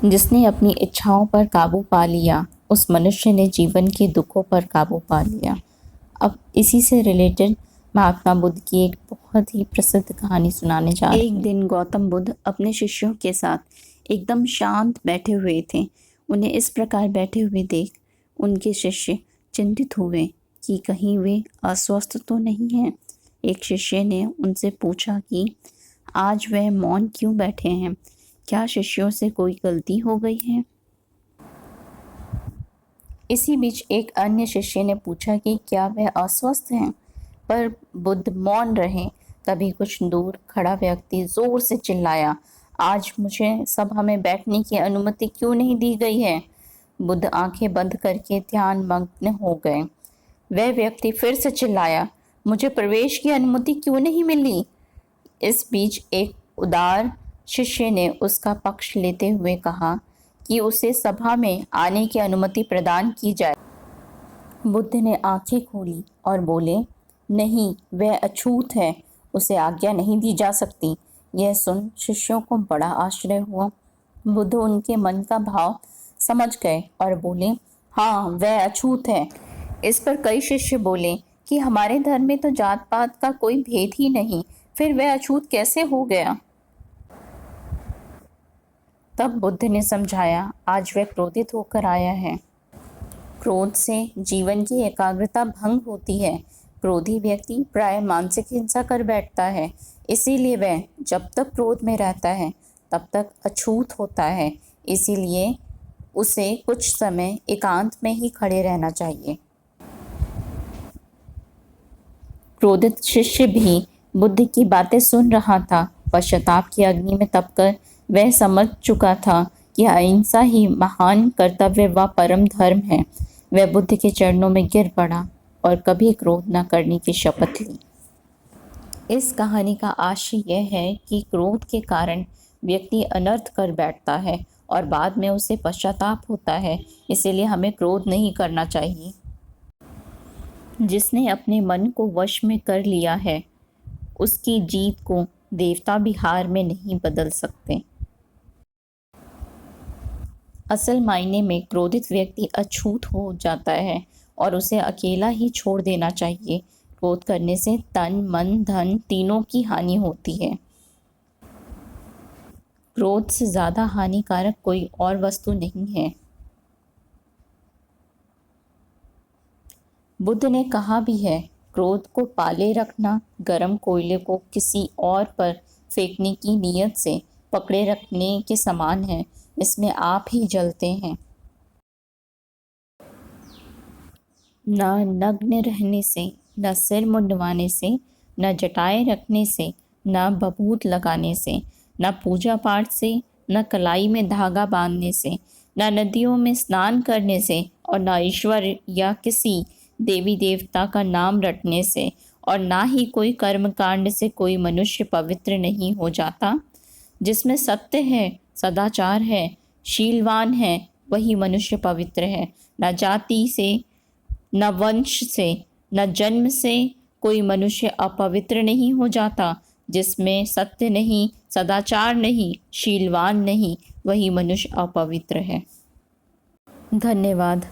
जिसने अपनी इच्छाओं पर काबू पा लिया, उस मनुष्य ने जीवन के दुखों पर काबू पा लिया। अब इसी से रिलेटेड महात्मा बुद्ध की एक बहुत ही प्रसिद्ध कहानी सुनाने जा रही हूँ। एक दिन गौतम बुद्ध अपने शिष्यों के साथ एकदम शांत बैठे हुए थे। उन्हें इस प्रकार बैठे हुए देख उनके शिष्य चिंतित हुए कि कहीं वे अस्वस्थ तो नहीं हैं। एक शिष्य ने उनसे पूछा कि आज वह मौन क्यों बैठे हैं, क्या शिष्यों से कोई गलती हो गई है? इसी बीच एक अन्य शिष्य ने पूछा कि क्या वह अस्वस्थ हैं, पर बुद्ध मौन रहे। तभी कुछ दूर खड़ा व्यक्ति जोर से चिल्लाया, आज मुझे सभा में बैठने की अनुमति क्यों नहीं दी गई है? बुद्ध आंखें बंद करके ध्यान मग्न हो गए। वह व्यक्ति फिर से चिल्लाया, मुझे प्रवेश की अनुमति क्यों नहीं मिली? इस बीच एक उदार शिष्य ने उसका पक्ष लेते हुए कहा कि उसे सभा में आने की अनुमति प्रदान की जाए। बुद्ध ने आंखें खोली और बोले, नहीं, वह अछूत है, उसे आज्ञा नहीं दी जा सकती। यह सुन शिष्यों को बड़ा आश्चर्य हुआ। बुद्ध उनके मन का भाव समझ गए और बोले, हाँ, वह अछूत है। इस पर कई शिष्य बोले कि हमारे धर्म में तो जात पात का कोई भेद ही नहीं, फिर वह अछूत कैसे हो गया? तब बुद्ध ने समझाया, आज वह क्रोधित होकर आया है। क्रोध से जीवन की एकाग्रता भंग होती है। क्रोधी व्यक्ति प्राय मानसिक हिंसा कर बैठता है। इसीलिए वह जब तक क्रोध में रहता है तब तक अछूत होता है। इसीलिए उसे कुछ समय एकांत में ही खड़े रहना चाहिए। क्रोधित शिष्य भी बुद्ध की बातें सुन रहा था। पश्चाताप की अग्नि में तपकर वह समझ चुका था कि अहिंसा ही महान कर्तव्य व परम धर्म है। वह बुद्ध के चरणों में गिर पड़ा और कभी क्रोध न करने की शपथ ली। इस कहानी का आशय यह है कि क्रोध के कारण व्यक्ति अनर्थ कर बैठता है और बाद में उसे पश्चाताप होता है। इसीलिए हमें क्रोध नहीं करना चाहिए। जिसने अपने मन को वश में कर लिया है, उसकी जीत को देवता भी हार में नहीं बदल सकते। असल मायने में क्रोधित व्यक्ति अछूत हो जाता है और उसे अकेला ही छोड़ देना चाहिए। क्रोध करने से तन, मन, धन तीनों की हानि होती है। क्रोध से ज़्यादा हानिकारक कोई और वस्तु नहीं है। बुद्ध ने कहा भी है, क्रोध को पाले रखना गर्म कोयले को किसी और पर फेंकने की नीयत से पकड़े रखने के समान है। इसमें आप ही जलते हैं। न नग्न रहने से, न सिर मुंडवाने से, न जटाएं रखने से, न बबूत लगाने से, न पूजा पाठ से, न कलाई में धागा बांधने से, न नदियों में स्नान करने से, और न ईश्वर या किसी देवी देवता का नाम रटने से, और ना ही कोई कर्मकांड से कोई मनुष्य पवित्र नहीं हो जाता। जिसमें सत्य है, सदाचार है, शीलवान है, वही मनुष्य पवित्र है। न जाति से, न वंश से, न जन्म से कोई मनुष्य अपवित्र नहीं हो जाता। जिसमें सत्य नहीं, सदाचार नहीं, शीलवान नहीं, वही मनुष्य अपवित्र है। धन्यवाद।